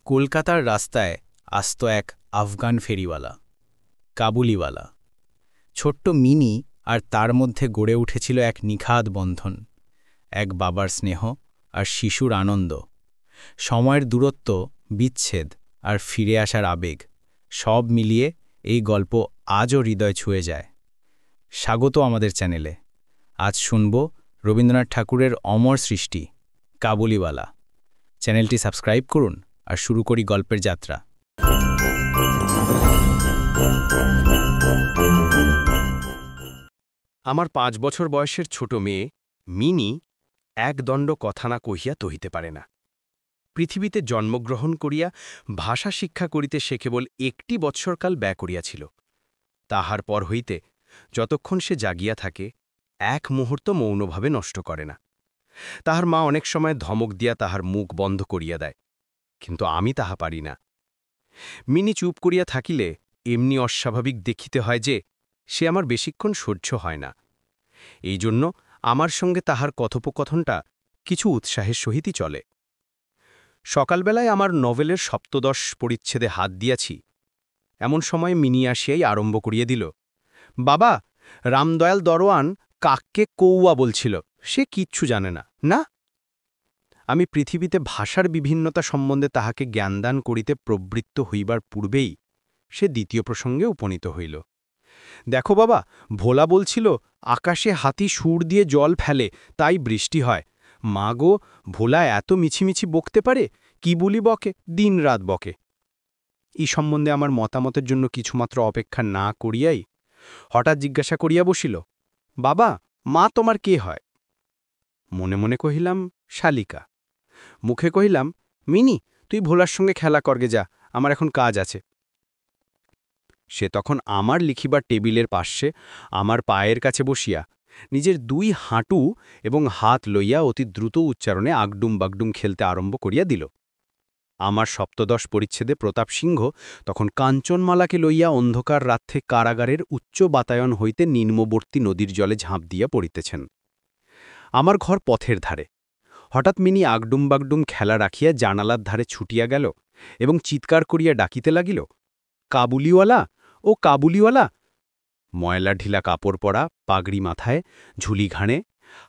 কলকাতার রাস্তায় আসত এক আফগান ফেরিওয়ালা, কাবুলিওয়ালা। ছোট্ট মিনি, আর তার মধ্যে গড়ে উঠেছিল এক নিখাদ বন্ধন, এক বাবার স্নেহ আর শিশুর আনন্দ। সময়ের দূরত্ব, বিচ্ছেদ আর ফিরে আসার আবেগ, সব মিলিয়ে এই গল্প আজও হৃদয় ছুঁয়ে যায়। স্বাগত আমাদের চ্যানেলে। আজ শুনব রবীন্দ্রনাথ ঠাকুরের অমর সৃষ্টি কাবুলিওয়ালা। চ্যানেলটি সাবস্ক্রাইব করুন আর শুরু করি গল্পের যাত্রা। আমার 5 বছর বয়সের ছোট মেয়ে মিনি একদণ্ড কথা না কহিয়া তহিতে পারে না। পৃথিবীতে জন্মগ্রহণ করিয়া ভাষা শিক্ষা করিতে সে কেবল 1 বৎসরকাল ব্যয় করিয়াছিল। তাহার পর হইতে যতক্ষণ সে জাগিয়া থাকে, এক মুহূর্ত মৌনভাবে নষ্ট করে না। তাহার মা অনেক সময় ধমক দিয়া তাহার মুখ বন্ধ করিয়া দেয়, কিন্তু আমি তাহা পারি না। মিনি চুপ করিয়া থাকিলে এমনি অস্বাভাবিক দেখিতে হয় যে সে আমার বেশিক্ষণ সহ্য হয় না। এই জন্য আমার সঙ্গে তাহার কথোপকথনটা কিছু উৎসাহের সহিতই চলে। সকালবেলায় আমার নভেলের ৭ম পরিচ্ছেদে হাত দিয়াছি, এমন সময় মিনি আসিয়াই আরম্ভ করিয়ে দিল, বাবা, রামদয়াল দরোয়ান কাককে কৌয়া বলছিল, সে কিচ্ছু জানে না। না, আমি পৃথিবীতে ভাষার বিভিন্নতা সম্বন্ধে তাহাকে জ্ঞানদান করিতে প্রবৃত্ত হইবার পূর্বেই সে দ্বিতীয় প্রসঙ্গে উপনীত হইল। দেখো বাবা, ভোলা বলছিল আকাশে হাতি সুর দিয়ে জল ফেলে, তাই বৃষ্টি হয়। মা গো, ভোলা এত মিছিমিছি বকতে পারে, কি বলি বকে, দিনরাত বকে। এই সম্বন্ধে আমার মতামতের জন্য কিছুমাত্র অপেক্ষা না করিয়াই হঠাৎ জিজ্ঞাসা করিয়া বসিল, বাবা, মা তোমার কে হয়? মনে মনে কহিলাম, শালিকা। মুখে কহিলাম, মিনি, তুই ভোলার সঙ্গে খেলা করগে যা, আমার এখন কাজ আছে। সে তখন আমার লিখিবার টেবিলের পাশে আমার পায়ের কাছে বসিয়া নিজের 2 হাঁটু এবং হাত লইয়া অতি দ্রুত উচ্চারণে আগডুম বাগডুম খেলতে আরম্ভ করিয়া দিল। আমার ৭ম পরিচ্ছেদে প্রতাপ সিংহ তখন কাঞ্চনমালাকে লইয়া অন্ধকার রাত্রে কারাগারের উচ্চ বাতায়ন হইতে নিম্নবর্তী নদীর জলে ঝাঁপ দিয়া পড়িতেছেন। আমার ঘর পথের ধারে। হঠাৎ মিনি আগডুম বাগডুম খেলা রাখিয়া জানালার ধারে ছুটিয়া গেল এবং চিৎকার করিয়া ডাকিতে লাগিল, কাবুলিওয়ালা, ও কাবুলিওয়ালা! ময়লা ঢিলা কাপড় পরা, পাগড়ি মাথায়, ঝুলি ঘাড়ে,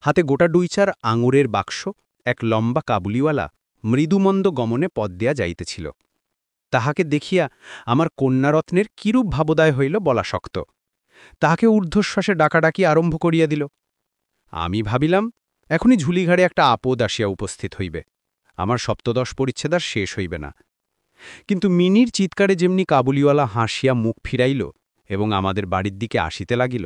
হাতে গোটা 2-4 আঙুরের বাক্স, এক লম্বা কাবুলিওয়ালা মৃদুমন্দ গমনে পথ দেয়া যাইতেছিল। তাহাকে দেখিয়া আমার কন্যারত্নের কিরূপ ভাবোদয় হইল বলা শক্ত। তাহাকে ঊর্ধ্বশ্বাসে ডাকাডাকি আরম্ভ করিয়া দিল। আমি ভাবিলাম এখনই ঝুলিঘাড়ে একটা আপদ আসিয়া উপস্থিত হইবে, আমার ৭ম পরিচ্ছেদ আর শেষ হইবে না। কিন্তু মিনির চিৎকারে যেমনি কাবুলিওয়ালা হাসিয়া মুখ ফিরাইল এবং আমাদের বাড়ির দিকে আসিতে লাগিল,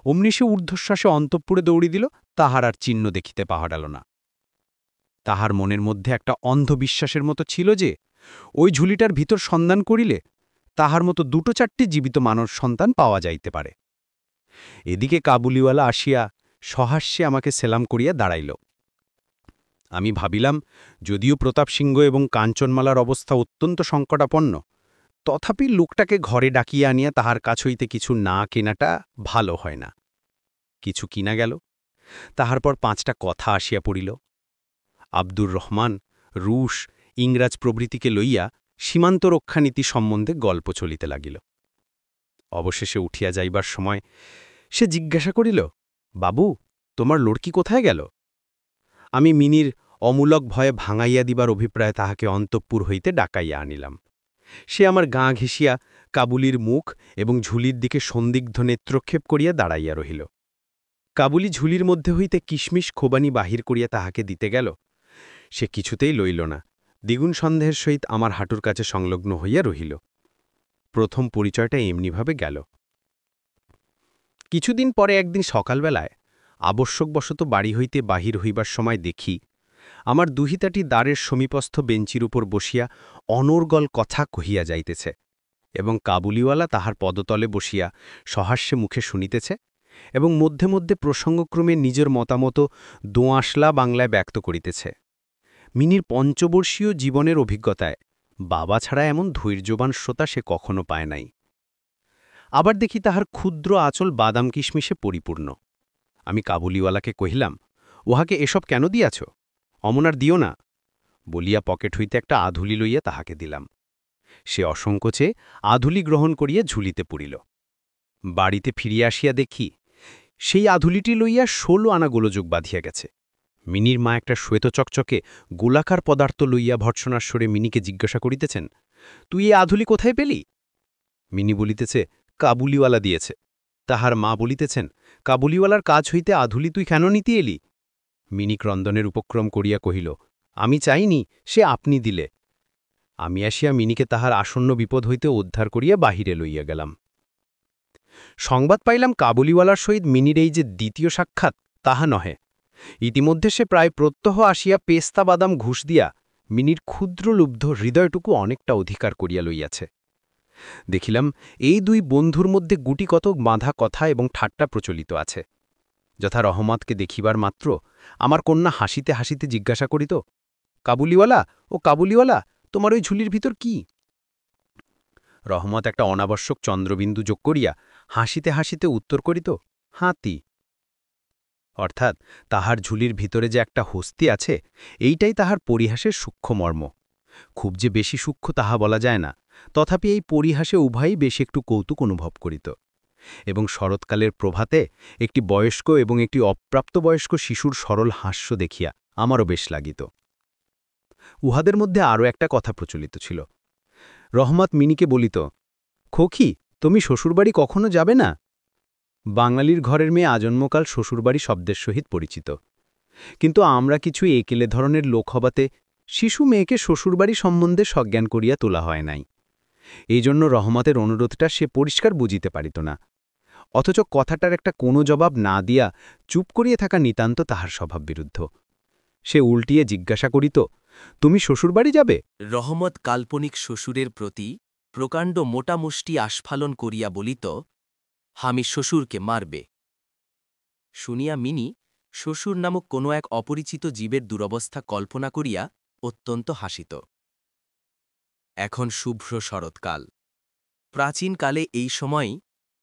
অমনি সে ঊর্ধ্বশ্বাসে অন্তঃপুরে দৌড়ি দিল, তাহার আর চিহ্ন দেখিতে পাওয়া গেল না। তাহার মনের মধ্যে একটা অন্ধবিশ্বাসের মতো ছিল যে ওই ঝুলিটার ভিতর সন্ধান করিলে তাহার মতো 2-4টি জীবিত মানব সন্তান পাওয়া যাইতে পারে। এদিকে কাবুলিওয়ালা আসিয়া সহাস্যে আমাকে সেলাম করিয়া দাঁড়াইল। আমি ভাবিলাম, যদিও প্রতাপ সিংহ এবং কাঞ্চনমালার অবস্থা অত্যন্ত সংকটাপন্ন, তথাপি লোকটাকে ঘরে ডাকিয়া আনিয়া তাহার কাছ হইতে কিছু না কেনাটা ভালো হয় না। কিছু কিনা গেল, তাহার পর 5টা কথা আসিয়া পড়িল। আব্দুর রহমান, রুশ, ইংরাজ প্রভৃতিকে লইয়া সীমান্ত রক্ষানীতি সম্বন্ধে গল্প চলিতে লাগিল। অবশেষে উঠিয়া যাইবার সময় সে জিজ্ঞাসা করিল, বাবু, তোমার লড়কি কোথায় গেল? আমি মিনির অমূলক ভয়ে ভাঙাইয়া দিবার অভিপ্রায়ে তাহাকে অন্তঃপুর হইতে ডাকাইয়া আনিলাম। সে আমার গাঁ ঘেঁষিয়া কাবুলির মুখ এবং ঝুলির দিকে সন্দিগ্ধ নেত্রক্ষেপ করিয়া দাঁড়াইয়া রহিল। কাবুলি ঝুলির মধ্যে হইতে কিশমিশ খোবানি বাহির করিয়া তাহাকে দিতে গেল। সে কিছুতেই লইল না, দ্বিগুণ সন্দেহের সহিত আমার হাঁটুর কাছে সংলগ্ন হইয়া রহিল। প্রথম পরিচয়টা এমনিভাবে গেল। কিছুদিন পরে একদিন সকালবেলায় আবশ্যকবশত বাড়ি হইতে বাহির হইবার সময় দেখি আমার দুহিতাটি দ্বারের সমীপস্থ বেঞ্চির উপর বসিয়া অনর্গল কথা কহিয়া যাইতেছে এবং কাবুলিওয়ালা তাহার পদতলে বসিয়া সহাস্যে মুখে শুনিতেছে এবং মধ্যে মধ্যে প্রসঙ্গক্রমে নিজের মতামত দোঁয়াশলা বাংলায় ব্যক্ত করিতেছে। মিনির 5বর্ষীয় জীবনের অভিজ্ঞতায় বাবা ছাড়া এমন ধৈর্যবান শ্রোতা সে কখনো পায় নাই। আবার দেখি তাহার ক্ষুদ্র আঁচল বাদাম কিশমিশে পরিপূর্ণ। আমি কাবুলিওয়ালাকে কহিলাম, উহাকে এসব কেন দিয়াছ? অমন আর দিও না। বলিয়া পকেট হইতে একটা আধুলি লইয়া তাহাকে দিলাম। সে অসংকোচে আধুলি গ্রহণ করিয়া ঝুলিতে পুরিল। বাড়িতে ফিরিয়া আসিয়া দেখি সেই আধুলিটি লইয়া ১৬ আনা গোলযোগ বাঁধিয়া গেছে। মিনির মা একটা শ্বেত চকচকে গোলাকার পদার্থ লইয়া ভর্ৎসনার স্বরে মিনিকে জিজ্ঞাসা করিতেছেন, তুই এই আধুলি কোথায় পেলি? মিনি বলিতেছে, কাবুলিওয়ালা দিয়েছে। তাহার মা বলিতেছেন, কাবুলিওয়ালার কাজ হইতে আধুলি তুই কেন নিতে এলি? মিনি ক্রন্দনের উপক্রম করিয়া কহিল, আমি চাইনি, সে আপনি দিলে। আমি আসিয়া মিনিকে তাহার আসন্ন বিপদ হইতে উদ্ধার করিয়া বাহিরে লইয়া গেলাম। সংবাদ পাইলাম কাবুলিওয়ালার সহিত মিনির এই যে দ্বিতীয় সাক্ষাৎ, তাহা নহে। ইতিমধ্যে সে প্রায় প্রত্যহ আসিয়া পেস্তা বাদাম ঘুষ দিয়া মিনির ক্ষুদ্রলুব্ধ হৃদয়টুকু অনেকটা অধিকার করিয়া লইয়াছে। দেখিলাম এই দুই বন্ধুর মধ্যে গুটি কতক বাঁধা কথা এবং ঠাট্টা প্রচলিত আছে। যথা রহমতকে দেখিবার মাত্র আমার কন্যা হাসিতে হাসিতে জিজ্ঞাসা করিত, কাবুলিওয়ালা ও কাবুলিওয়ালা, তোমার ওই ঝুলির ভিতর কি? রহমত একটা অনাবশ্যক চন্দ্রবিন্দু যোগ করিয়া হাসিতে হাসিতে উত্তর করিত, হাতি। অর্থাৎ তাহার ঝুলির ভিতরে যে একটা হস্তি আছে, এইটাই তাহার পরিহাসের সূক্ষ্ম মর্ম। খুব যে বেশি সূক্ষ্ম তাহা বলা যায় না, তথাপি এই পরিহাসে উভয়ই বেশ একটু কৌতুক অনুভব করিত। এবং শরৎকালের প্রভাতে একটি বয়স্ক এবং একটি অপ্রাপ্তবয়স্ক শিশুর সরল হাস্য দেখিয়া আমারও বেশ লাগিত। উহাদের মধ্যে আরও একটা কথা প্রচলিত ছিল। রহমত মিনিকে বলিত, খোকি, তুমি শ্বশুরবাড়ি কখনো যাবে না? বাঙালির ঘরের মেয়ে আজন্মকাল শ্বশুরবাড়ি শব্দের সহিত পরিচিত, কিন্তু আমরা কিছু একেলে ধরনের লোক হবাতে শিশু মেয়েকে শ্বশুরবাড়ি সম্বন্ধে সজ্ঞান করিয়া তোলা হয় নাই। এই জন্য রহমতের অনুরোধটা সে পরিষ্কার বুঝিতে পারিত না। অথচ কথাটার একটা কোনো জবাব না দিয়া চুপ করিয়ে থাকা নিতান্ত তাহার স্বভাব বিরুদ্ধ। সে উল্টিয়ে জিজ্ঞাসা করিত, তুমি শ্বশুরবাড়ি যাবে? রহমত কাল্পনিক শ্বশুরের প্রতি প্রকাণ্ড মোটা মুষ্টি আস্ফালন করিয়া বলিত, হামি শ্বশুরকে মারবে। শুনিয়া মিনি শ্বশুর নামক কোনো এক অপরিচিত জীবের দুরবস্থা কল্পনা করিয়া অত্যন্ত হাসিত। এখন শুভ্র শরৎকাল। প্রাচীনকালে এই সময়ই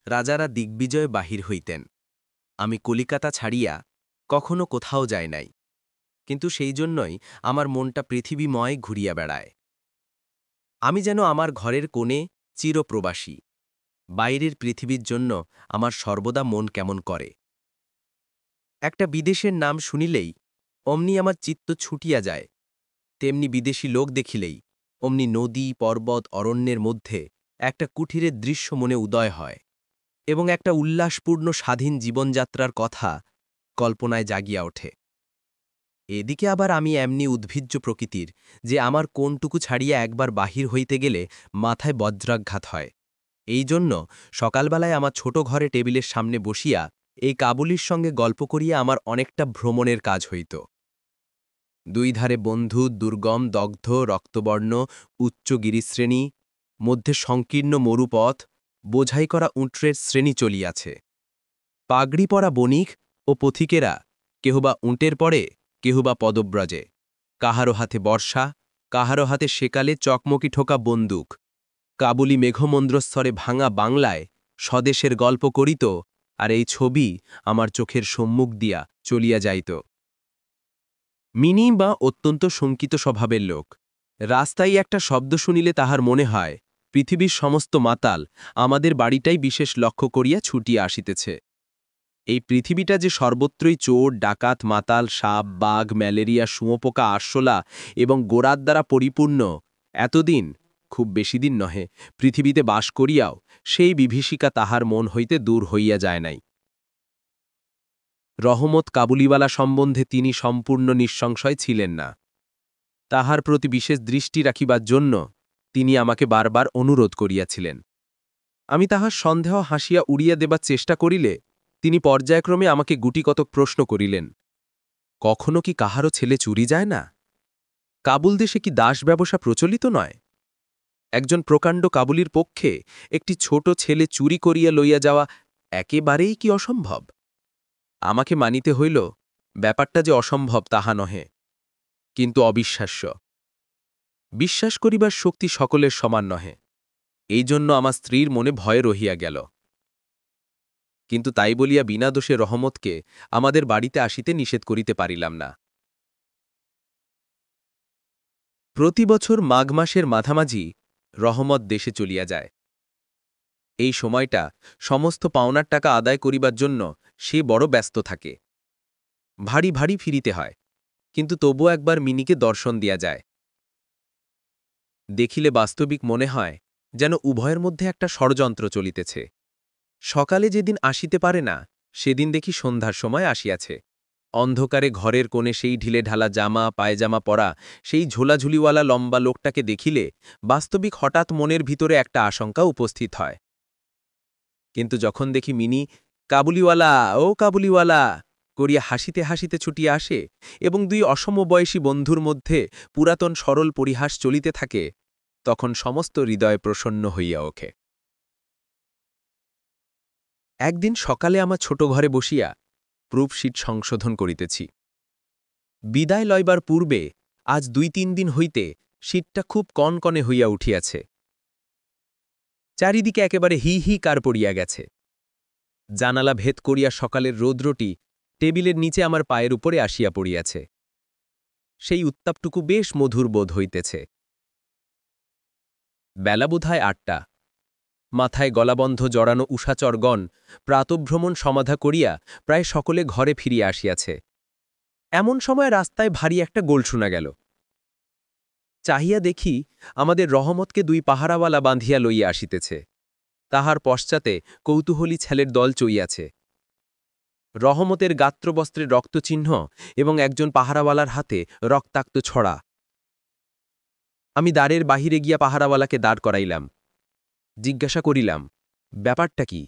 রাজারা দিগ্বিজয় বাহির হইতেন। আমি কলিকাতা ছাড়িয়া কখনো কোথাও যাই নাই, কিন্তু সেই জন্যই আমার মনটা পৃথিবীময় ঘুরিয়া বেড়ায়। আমি যেন আমার ঘরের কোণে চিরপ্রবাসী। বাইরের পৃথিবীর জন্য আমার সর্বদা মন কেমন করে। একটা বিদেশের নাম শুনিলেই অমনি আমার চিত্ত ছুটিয়া যায়, তেমনি বিদেশি লোক দেখিলেই অমনি নদী, পর্বত, অরণ্যের মধ্যে একটা কুঠিরের দৃশ্য মনে উদয় হয় এবং একটা উল্লাসপূর্ণ স্বাধীন জীবনযাত্রার কথা কল্পনায় জাগিয়া ওঠে। এদিকে আবার আমি এমনি উদ্ভিজ্জ প্রকৃতির যে আমার কোনটুকু ছাড়িয়া একবার বাহির হইতে গেলে মাথায় বজ্রাঘাত হয়। এই জন্য সকালবেলায় আমার ছোট ঘরে টেবিলের সামনে বসিয়া এই কাবুলির সঙ্গে গল্প করিয়া আমার অনেকটা ভ্রমণের কাজ হইত। দুই ধারে বন্ধু, দুর্গম, দগ্ধ, রক্তবর্ণ, উচ্চ গিরিশ্রেণী, মধ্যে সংকীর্ণ মরুপথ, বোঝাই করা উঁট্রের শ্রেণী চলিয়াছে। পাগড়ি পরা বণিক ও পথিকেরা কেহবা উঁটের পরে, কেহবা পদব্রজে, কাহারো হাতে বর্ষা, কাহারো হাতে সেকালে চকমকি ঠোকা বন্দুক। কাবুলি মেঘমন্দ্রস্তরে ভাঙা বাংলায় স্বদেশের গল্প করিত, আর এই ছবি আমার চোখের সম্মুখ দিয়া চলিয়া যাইত। মিনি বা অত্যন্ত শঙ্কিত স্বভাবের লোক। রাস্তায় একটা শব্দ শুনিলে তাহার মনে হয় পৃথিবীর সমস্ত মাতাল আমাদের বাড়িটাই বিশেষ লক্ষ্য করিয়া ছুটিয়া আসিতেছে। এই পৃথিবীটা যে সর্বত্রই চোর, ডাকাত, মাতাল, সাপ, বাঘ, ম্যালেরিয়া, শুঁয়োপোকা, আরশোলা এবং গোরার দ্বারা পরিপূর্ণ, এতদিন, খুব বেশি দিন নহে, পৃথিবীতে বাস করিয়াও সেই বিভীষিকা তাহার মন হইতে দূর হইয়া যায় নাই। রহমত কাবুলিওয়ালা সম্বন্ধে তিনি সম্পূর্ণ নিঃসংশয় ছিলেন না। তাহার প্রতি বিশেষ দৃষ্টি রাখিবার জন্য তিনি আমাকে বারবার অনুরোধ করিয়াছিলেন। আমি তাহার সন্দেহ হাসিয়া উড়িয়া দেবার চেষ্টা করিলে তিনি পর্যায়ক্রমে আমাকে গুটিকতক প্রশ্ন করিলেন, কখনো কি কাহারও ছেলে চুরি যায় না? কাবুল দেশে কি দাস ব্যবসা প্রচলিত নয়? একজন প্রকাণ্ড কাবুলির পক্ষে একটি ছোট ছেলে চুরি করিয়া লইয়া যাওয়া একেবারেই কি অসম্ভব? আমাকে মানিতে হইল ব্যাপারটা যে অসম্ভব তাহা নহে, কিন্তু অবিশ্বাস্য। বিশ্বাস করিবার শক্তি সকলের সমান নহে, এই জন্য আমার স্ত্রীর মনে ভয় রহিয়া গেল। কিন্তু তাই বলিয়া বিনা দোষে রহমতকে আমাদের বাড়িতে আসিতে নিষেধ করিতে পারিলাম না। প্রতি বছর মাঘ মাসের মাঝামাঝি রহমত দেশে চলিয়া যায়। এই সময়টা সমস্ত পাওনার টাকা আদায় করিবার জন্য সে বড় ব্যস্ত থাকে। ভারী ভারী ফিরিতে হয়, কিন্তু তবু একবার মিনিকে দর্শন দিয়া যায়। দেখিলে বাস্তবিক মনে হয় যেন উভয়ের মধ্যে একটা ষড়যন্ত্র চলিতেছে। সকালে যেদিন আসিতে পারে না, সেদিন দেখি সন্ধ্যার সময় আসিয়াছে। অন্ধকারে ঘরের কোণে সেই ঢিলে ঢালা জামা পায়জামা পরা সেই ঝোলাঝুলিওয়ালা লম্বা লোকটাকে দেখিলে বাস্তবিক হঠাৎ মনের ভিতরে একটা আশঙ্কা উপস্থিত হয়। কিন্তু যখন দেখি মিনি কাবুলিওয়ালা ও কাবুলিওয়ালা করিয়া হাসিতে হাসিতে ছুটিয়া আসে এবং দুই অসমবয়সী বন্ধুর মধ্যে পুরাতন সরল পরিহাস চলিতে থাকে, তখন সমস্ত হৃদয় প্রসন্ন হইয়া ওঠে। একদিন সকালে আমার ছোট ঘরে বসিয়া প্রুফশিট সংশোধন করিতেছি। বিদায় লইবার পূর্বে আজ ২-৩ দিন হইতে শীতটা খুব কনকনে হইয়া উঠিয়াছে। চারিদিকে একেবারে হি হি কার পড়িয়া গেছে। জানালা ভেদ করিয়া সকালের রৌদ্রটি টেবিলের নিচে আমার পায়ের উপরে আসিয়া পড়িয়াছে। সেই উত্তাপটুকু বেশ মধুর বোধ হইতেছে। বেলা বোধহয় ৮টা। মাথায় গলাবন্ধ জড়ানো উষাচরগণ প্রাতভ্রমণ সমাধা করিয়া প্রায় সকলে ঘরে ফিরিয়া আসিয়াছে। এমন সময় রাস্তায় ভারী একটা গোল শোনা গেল। চাহিয়া দেখি আমাদের রহমতকে ২ পাহারাওয়ালা বাঁধিয়া লইয়া আসিতেছে। তাহার পশ্চাতে কৌতূহলী ছেলের দল চইয়াছে। রহমতের গাত্রবস্ত্রে রক্তচিহ্ন এবং একজন পাহারাওয়ালার হাতে রক্তাক্ত ছড়া। আমি দ্বারের বাহিরে গিয়া পাহারাওয়ালাকে দাঁড় করাইলাম। জিজ্ঞাসা করিলাম, ব্যাপারটা কি?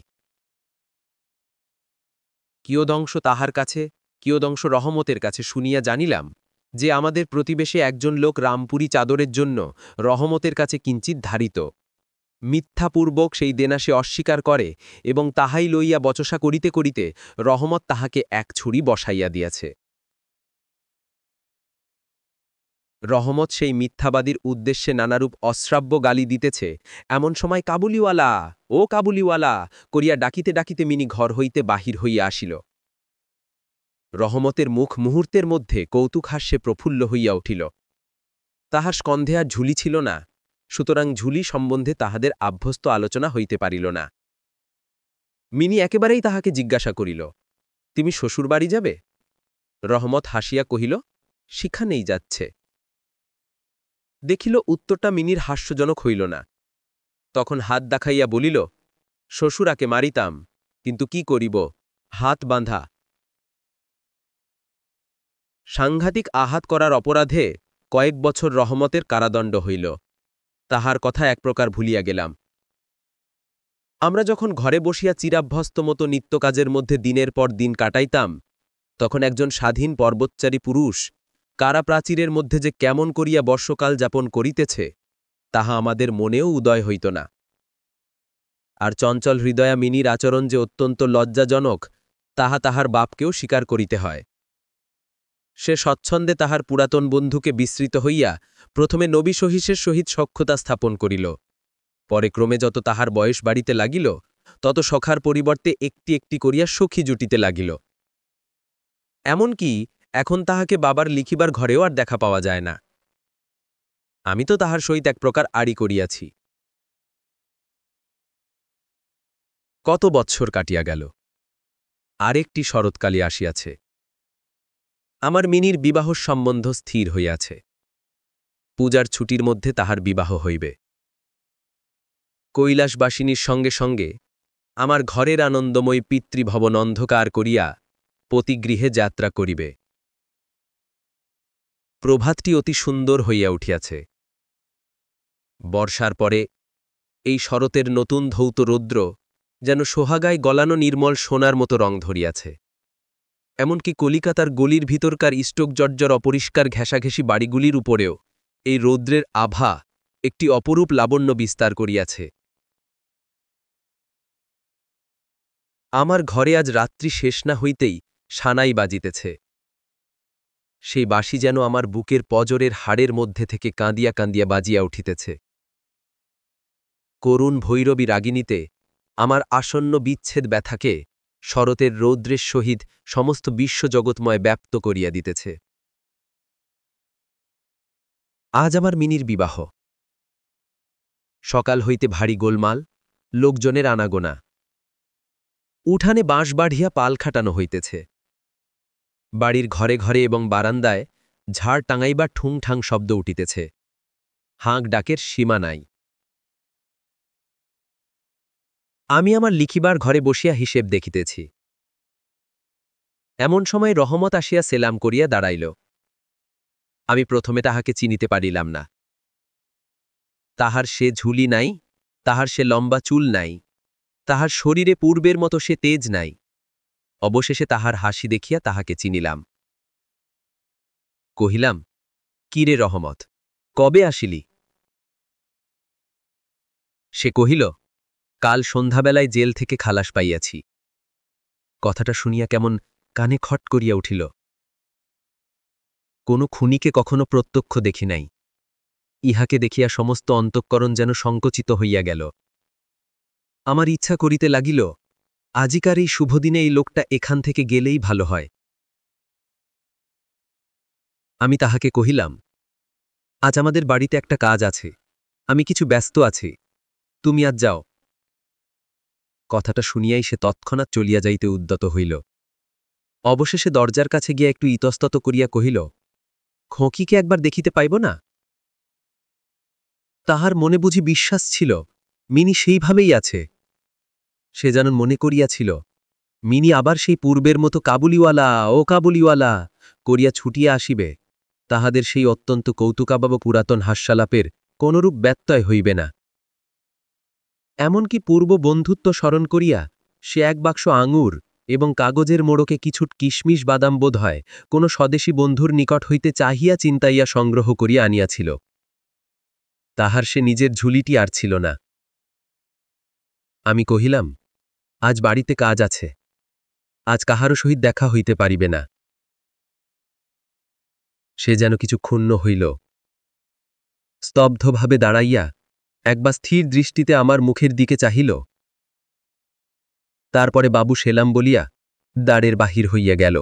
কিয়দংশ তাহার কাছে, কিয়দংশ রহমতের কাছে শুনিয়া জানিলাম যে আমাদের প্রতিবেশে একজন লোক রামপুরি চাদরের জন্য রহমতের কাছে কিঞ্চিৎ ধারিত। মিথ্যাপূর্বক সেই দেনা সে অস্বীকার করে এবং তাহাই লইয়া বচসা করিতে করিতে রহমত তাহাকে এক ছুরি বসাইয়া দিয়াছে। রহমত সেই মিথ্যাবাদীর উদ্দেশ্যে নানারূপ অশ্রাব্য গালি দিতেছে, এমন সময় কাবুলিওয়ালা ও কাবুলিওয়ালা করিয়া ডাকিতে ডাকিতে মিনি ঘর হইতে বাহির হইয়া আসিল। রহমতের মুখ মুহূর্তের মধ্যে কৌতুকহাস্যে প্রফুল্ল হইয়া উঠিল। তাহার স্কন্ধে আর ঝুলি ছিল না, সুতরাং ঝুলি সম্বন্ধে তাহাদের আভ্যস্ত আলোচনা হইতে পারিল না। মিনি একেবারেই তাহাকে জিজ্ঞাসা করিল, তুমি শ্বশুরবাড়ি যাবে? রহমত হাসিয়া কহিল, সেখানেই যাচ্ছে। দেখিল উত্তরটা মিনির হাস্যজনক হইল না। তখন হাত দেখাইয়া বলিল, শ্বশুরাকে মারিতাম, কিন্তু কি করিব, হাত বাঁধা। সাংঘাতিক আহাত করার অপরাধে কয়েক বছর রহমতের কারাদণ্ড হইল। তাহার কথা এক প্রকার ভুলিয়া গেলাম। আমরা যখন ঘরে বসিয়া চিরাভ্যস্ত মতো নিত্যকাজের মধ্যে দিনের পর দিন কাটাইতাম, তখন একজন স্বাধীন পর্বতচারী পুরুষ কারাপ্রাচীরের মধ্যে যে কেমন করিয়া বর্ষকাল যাপন করিতেছে, তাহা আমাদের মনেও উদয় হইত না। আর চঞ্চল হৃদয়া মিনির আচরণ যে অত্যন্ত লজ্জাজনক, তাহা তাহার বাপকেও স্বীকার করিতে হয়। সে স্বচ্ছন্দে তাহার পুরাতন বন্ধুকে বিস্মৃত হইয়া প্রথমে নবী সহিসের সহিত সখ্যতা স্থাপন করিল। পরে ক্রমে যত তাহার বয়স বাড়িতে লাগিল, তত সখার পরিবর্তে একটি একটি করিয়া সখী জুটিতে লাগিল। এমনকি এখন তাহাকে বাবার লিখিবার ঘরেও আর দেখা পাওয়া যায় না। আমি তো তাহার সহিত এক প্রকার আড়ি করিয়াছি। কত বৎসর কাটিয়া গেল, আরেকটি শরৎকালে আসিয়াছে। আমার মিনির বিবাহ সম্বন্ধ স্থির হইয়াছে। পূজার ছুটির মধ্যে তাহার বিবাহ হইবে। কৈলাসবাসিনীর সঙ্গে সঙ্গে আমার ঘরের আনন্দময় পিতৃভবন অন্ধকার করিয়া পতিগৃহে যাত্রা করিবে। প্রভাতটি অতি সুন্দর হইয়া উঠিয়াছে। বর্ষার পরে এই শরতের নতুন ধৌত রৌদ্র যেন সোহাগায় গলানো নির্মল সোনার মতো রং ধরিয়াছে। এমনকি কলিকাতার গলির ভিতরকার ইষ্টকজর্জর অপরিষ্কার ঘেঁষাঘেঁষি বাড়িগুলির উপরেও এই রৌদ্রের আভা একটি অপরূপ লাবণ্য বিস্তার করিয়াছে। আমার ঘরে আজ রাত্রি শেষ না হইতেই সানাই বাজিতেছে। সেই বাঁশি যেন আমার বুকের পজরের হাড়ের মধ্যে থেকে কাঁদিয়া কাঁদিয়া বাজিয়া উঠিতেছে। করুণ ভৈরবী রাগিনীতে আমার আসন্ন বিচ্ছেদ ব্যথাকে শরতের রৌদ্রের সহিত সমস্ত বিশ্বজগৎময় ব্যাপ্ত করিয়া দিতেছে। আজ আমার মিনির বিবাহ। সকাল হইতে ভারী গোলমাল, লোকজনের আনাগোনা। উঠানে বাঁশ বাঢ়িয়া পাল খাটানো হইতেছে। বাড়ির ঘরে ঘরে এবং বারান্দায় ঝাড় টাঙাইবার ঠুংঠাং শব্দ উঠিতেছে। হাঁক ডাকের সীমা নাই। আমি আমার লিখিবার ঘরে বসিয়া হিসেব দেখিতেছি। এমন সময় রহমত আসিয়া সেলাম করিয়া দাঁড়াইল। আমি প্রথমে তাহাকে চিনিতে পারিলাম না। তাহার সে ঝুলি নাই, তাহার সে লম্বা চুল নাই, তাহার শরীরে পূর্বের মতো সে তেজ নাই। অবশেষে তাহার হাসি দেখিয়া তাহাকে চিনিলাম। কহিলাম, কি রে রহমত, কবে আসিলি? সে কহিল, কাল সন্ধ্যাবেলায় জেল থেকে খালাস পাইয়াছি। কথাটা শুনিয়া কেমন কানে খট করিয়া উঠিল। কোনো খুনিকে কখনো প্রত্যক্ষ দেখি নাই। ইহাকে দেখিয়া সমস্ত অন্তঃকরণ যেন সংকুচিত হইয়া গেল। আমার ইচ্ছা করিতে লাগিল, আজিকার এই শুভদিনে এই লোকটা এখান থেকে গেলেই ভালো হয়। আমি তাহাকে কহিলাম, আজ আমাদের বাড়িতে একটা কাজ আছে, আমি কিছু ব্যস্ত আছি, তুমি আজ যাও। কথাটা শুনিয়াই সে তৎক্ষণাৎ চলিয়া যাইতে উদ্যত হইল। অবশেষে দরজার কাছে গিয়া একটু ইতস্তত করিয়া কহিল, খোঁকিকে একবার দেখিতে পাইব না? তাহার মনে বুঝি বিশ্বাস ছিল, মিনি সেইভাবেই আছে। সে যেন মনে করিয়াছিল, মিনি আবার সেই পূর্বের মতো কাবুলিওয়ালা ও কাবুলিওয়ালা করিয়া ছুটিয়া আসিবে। তাহাদের সেই অত্যন্ত কৌতুকাবব পুরাতন হাস্যালাপের কোনরূপ ব্যত্যয় হইবে না। এমনকি পূর্ব বন্ধুত্ব স্মরণ করিয়া সে এক বাক্স আঙুর এবং কাগজের মোড়কে কিছুট কিশমিশ বাদাম বোধ হয় কোন স্বদেশী বন্ধুর নিকট হইতে চাহিয়া চিন্তাইয়া সংগ্রহ করিয়া আনিয়াছিল। তাহার সে নিজের ঝুলিটি আর ছিল না। আমি কহিলাম, আজ বাড়িতে কাজ আছে, আজ কাহারও সহিত দেখা হইতে পারিবে না। সে যেন কিছু ক্ষুণ্ণ হইল। স্তব্ধভাবে দাঁড়াইয়া একবার স্থির দৃষ্টিতে আমার মুখের দিকে চাহিল। তারপরে বাবু সেলাম বলিয়া দ্বারের বাহির হইয়া গেল।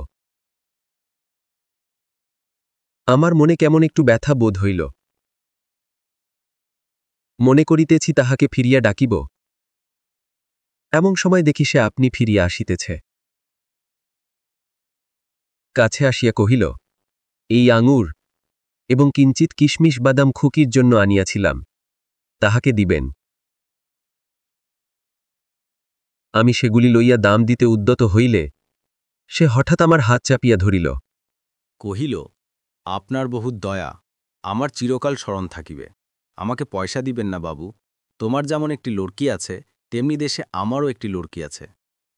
আমার মনে কেমন একটু ব্যথা বোধ হইল। মনে করিতেছি তাহাকে ফিরিয়া ডাকিব, এমন সময় দেখি সে আপনি ফিরিয়া আসিতেছে। কাছে আসিয়া কহিল, এই আঙুর এবং কিঞ্চিত কিশমিশ বাদাম খুকির জন্য আনিয়াছিলাম, তাহাকে দিবেন। আমি সেগুলি লইয়া দাম দিতে উদ্যত হইলে সে হঠাৎ আমার হাত চাপিয়া ধরিল। কহিল, আপনার বহুত দয়া, আমার চিরকাল স্মরণ থাকিবে। আমাকে পয়সা দিবেন না বাবু, তোমার যেমন একটি লড়কি আছে, তেমনি দেশে আমারও একটি লড়কি আছে।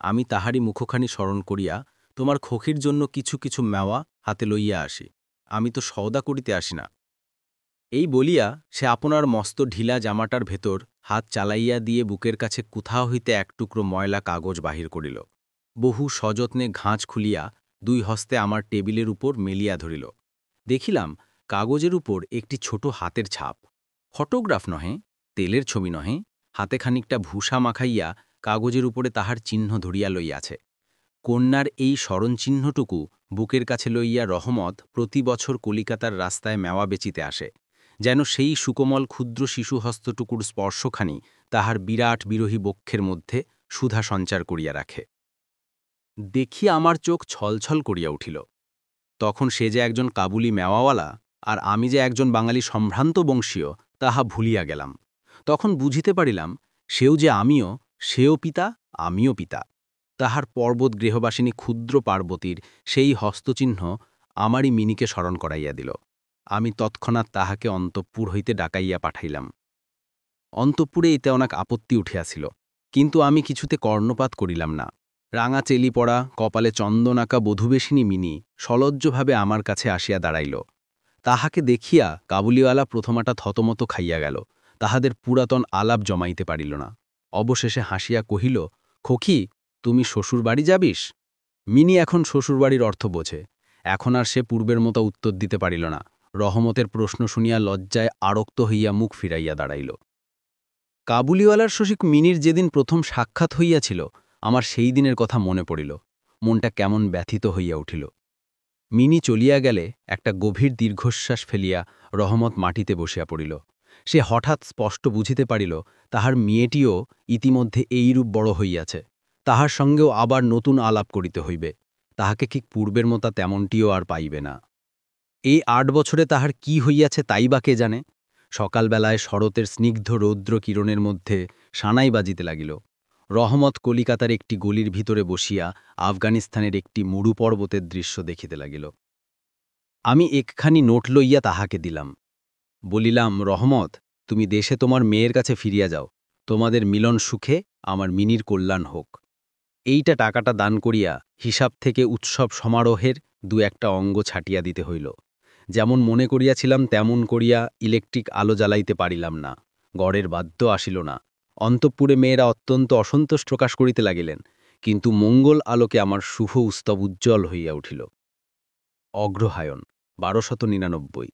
আমি তাহারই মুখখানি স্মরণ করিয়া তোমার খোখির জন্য কিছু কিছু মেওয়া হাতে লইয়া আসি। আমি তো সওদা করিতে আসি না। এই বলিয়া সে আপনার মস্ত ঢিলা জামাটার ভেতর হাত চালাইয়া দিয়ে বুকের কাছে কোথাও হইতে এক টুকরো ময়লা কাগজ বাহির করিল। বহু সযত্নে ঘাঁচ খুলিয়া দুই হস্তে আমার টেবিলের উপর মেলিয়া ধরিল। দেখিলাম কাগজের উপর একটি ছোট হাতের ছাপ। ফটোগ্রাফ নহে, তেলের ছবি নহে, হাতে খানিকটা ভূষা মাখাইয়া কাগজের উপরে তাহার চিহ্ন ধরিয়া লইয়াছে। কন্যার এই স্মরণচিহ্নটুকু বুকের কাছে লইয়া রহমত প্রতি বছর কলিকাতার রাস্তায় মেওয়া বেচিতে আসে, যেন সেই সুকোমল ক্ষুদ্র শিশুহস্তটুকুর স্পর্শখানি তাহার বিরাট বিরোহী বক্ষের মধ্যে সুধা সঞ্চার করিয়া রাখে। দেখিয়া আমার চোখ ছলছল করিয়া উঠিল। তখন সে যে একজন কাবুলি মেওয়াওয়ালা আর আমি যে একজন বাঙালি সম্ভ্রান্ত বংশীয় তাহা ভুলিয়া গেলাম। তখন বুঝিতে পারিলাম, সেও যে আমিও, সেও পিতা, আমিও পিতা। তাহার পর্বত গৃহবাসিনী ক্ষুদ্র পার্বতীর সেই হস্তচিহ্ন আমারই মিনিকে স্মরণ করাইয়া দিল। আমি তৎক্ষণাৎ তাহাকে অন্তঃপুর হইতে ডাকাইয়া পাঠাইলাম। অন্তঃপুরে এতে অনেক আপত্তি উঠিয়াছিল, কিন্তু আমি কিছুতে কর্ণপাত করিলাম না। রাঙা চেলি পড়া, কপালে চন্দনাকা বধূবেশিনী মিনি সলজ্জভাবে আমার কাছে আসিয়া দাঁড়াইল। তাহাকে দেখিয়া কাবুলিওয়ালা প্রথমাটা থতমত খাইয়া গেল, তাহাদের পুরাতন আলাপ জমাইতে পারিল না। অবশেষে হাসিয়া কহিল, খোকি, তুমি শ্বশুরবাড়ি যাবিস? মিনি এখন শ্বশুরবাড়ির অর্থ বোঝে। এখন আর সে পূর্বের মতো উত্তর দিতে পারিল না। রহমতের প্রশ্ন শুনিয়া লজ্জায় আরক্ত হইয়া মুখ ফিরাইয়া দাঁড়াইল। কাবুলিওয়ালার শশিক মিনির যেদিন প্রথম সাক্ষাৎ হইয়াছিল, আমার সেই দিনের কথা মনে পড়িল। মনটা কেমন ব্যথিত হইয়া উঠিল। মিনি চলিয়া গেলে একটা গভীর দীর্ঘশ্বাস ফেলিয়া রহমত মাটিতে বসিয়া পড়িল। সে হঠাৎ স্পষ্ট বুঝিতে পারিল তাহার মেয়েটিও ইতিমধ্যে এইরূপ বড় হইয়াছে, তাহার সঙ্গেও আবার নতুন আলাপ করিতে হইবে, তাহাকে ঠিক পূর্বের মতো তেমনটিও আর পাইবে না। এই ৮ বছরে তাহার কি হইয়াছে তাই বা কে জানে। সকালবেলায় শরতের স্নিগ্ধ রৌদ্র কিরণের মধ্যে সানাই বাজিতে লাগিল। রহমত কলিকাতার একটি গলির ভিতরে বসিয়া আফগানিস্তানের একটি মরু পর্বতের দৃশ্য দেখিতে লাগিল। আমি একখানি নোট লইয়া তাহাকে দিলাম। বলিলাম, রহমত, তুমি দেশে তোমার মেয়ের কাছে ফিরিয়া যাও, তোমাদের মিলন সুখে আমার মিনির কল্যাণ হোক। এইটা টাকাটা দান করিয়া হিসাব থেকে উৎসব সমারোহের ২-১টা অঙ্গ ছাটিয়া দিতে হইল। যেমন মনে করিয়াছিলাম তেমন করিয়া ইলেকট্রিক আলো জ্বালাইতে পারিলাম না, গড়ের বাদ্য আসিল না। অন্তঃপুরে মেয়েরা অত্যন্ত অসন্তোষ প্রকাশ করিতে লাগিলেন, কিন্তু মঙ্গল আলোকে আমার শুভ উস্তব উজ্জ্বল হইয়া উঠিল। অগ্রহায়ণ ১২৯৯